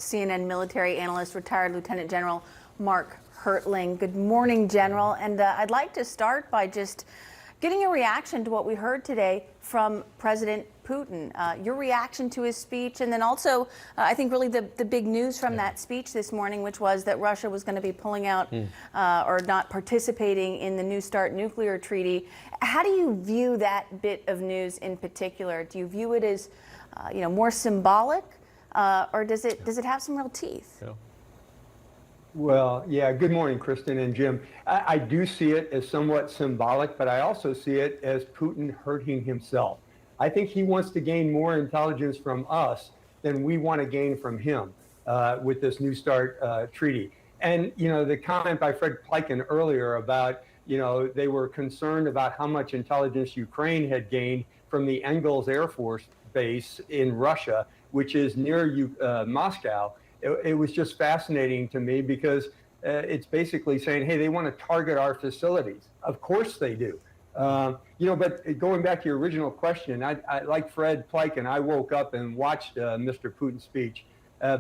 CNN military analyst, retired Lieutenant General Mark Hertling. Good morning, General. And I'd like to start by just getting a reaction to what we heard today from President Putin. Your reaction to his speech, and then also, I think really the big news from that speech this morning, which was that Russia was going to be pulling out or not participating in the New START nuclear treaty. How do you view that bit of news in particular? Do you view it as more symbolic, or does it have some real teeth? Yeah. Well, yeah, good morning, Kristen and Jim. I do see it as somewhat symbolic, but I also see it as Putin hurting himself. I think he wants to gain more intelligence from us than we want to gain from him with this New START treaty. And, the comment by Fred Pleiken earlier about, they were concerned about how much intelligence Ukraine had gained from the Engels Air Force Base in Russia, which is near Moscow. It was just fascinating to me because it's basically saying, hey, they want to target our facilities. Of course they do. But going back to your original question, I like Fred Pleiken, I woke up and watched Mr. Putin's speech.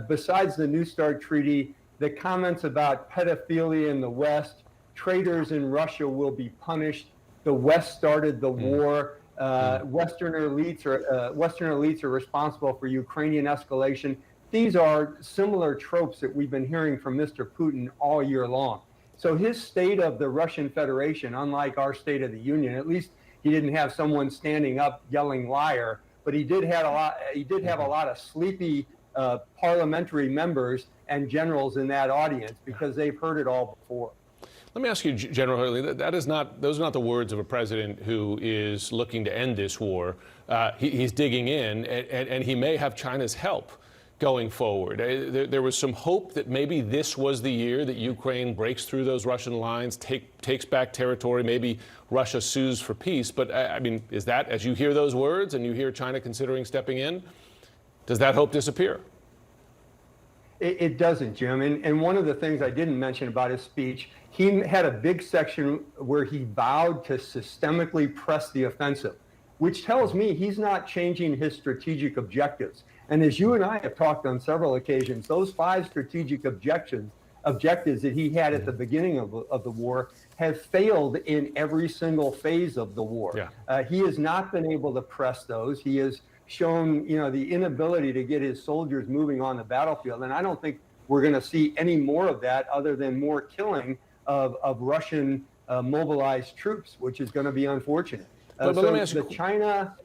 Besides the New START treaty, the comments about pedophilia in the West, traitors in Russia will be punished. The West started the war. Western elites are responsible for Ukrainian escalation. These are similar tropes that we've been hearing from Mr. Putin all year long. So his state of the Russian Federation, unlike our State of the Union, at least he didn't have someone standing up yelling liar, but he did have a lot of sleepy parliamentary members and generals in that audience because they've heard it all before. Let me ask you, General Hertling, those are not the words of a president who is looking to end this war. He's digging in, and he may have China's help going forward. There was some hope that maybe this was the year that Ukraine breaks through those Russian lines, takes back territory, maybe Russia sues for peace. But I mean, is that, as you hear those words and you hear China considering stepping in, does that hope disappear? It doesn't, Jim. And one of the things I didn't mention about his speech, he had a big section where he vowed to systemically press the offensive, which tells me he's not changing his strategic objectives. And as you and I have talked on several occasions, those 5 strategic objectives that he had at the beginning of the war have failed in every single phase of the war. Yeah. He has not been able to press those. He has shown, the inability to get his soldiers moving on the battlefield. And I don't think we're going to see any more of that other than more killing of Russian mobilized troops, which is going to be unfortunate. But let me ask you, China.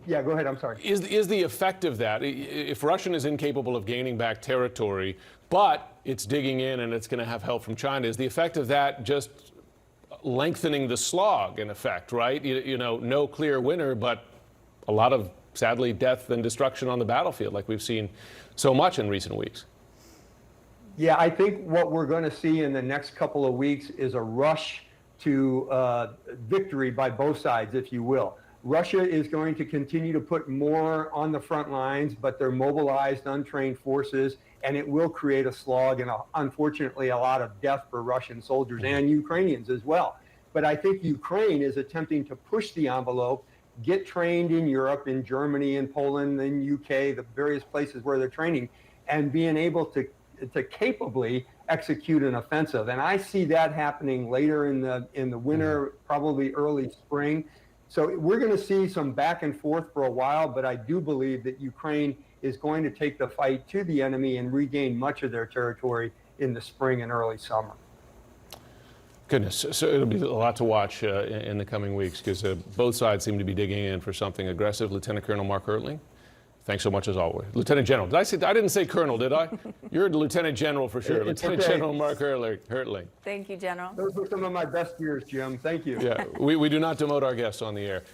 Yeah, go ahead. I'm sorry. Is the effect of that, if Russia is incapable of gaining back territory, but it's digging in and it's going to have help from China, is the effect of that just lengthening the slog in effect, right? No clear winner, but a lot of, sadly, death and destruction on the battlefield like we've seen so much in recent weeks? Yeah, I think what we're going to see in the next couple of weeks is a rush to victory by both sides, if you will. Russia is going to continue to put more on the front lines, but they're mobilized, untrained forces, and it will create a slog and, unfortunately, a lot of death for Russian soldiers and Ukrainians as well. But I think Ukraine is attempting to push the envelope, get trained in Europe, in Germany, in Poland, in UK, the various places where they're training, and being able to capably execute an offensive. And I see that happening later in the winter, probably early spring. So we're going to see some back and forth for a while, but I do believe that Ukraine is going to take the fight to the enemy and regain much of their territory in the spring and early summer. Goodness, so it'll be a lot to watch in the coming weeks because both sides seem to be digging in for something aggressive. Lieutenant Colonel Mark Hertling, thanks so much as always. Lieutenant General, I didn't say Colonel, did I? You're a Lieutenant General for sure. Lieutenant General Mark Hertling. Thank you, General. Those were some of my best years, Jim. Thank you. Yeah, we do not demote our guests on the air.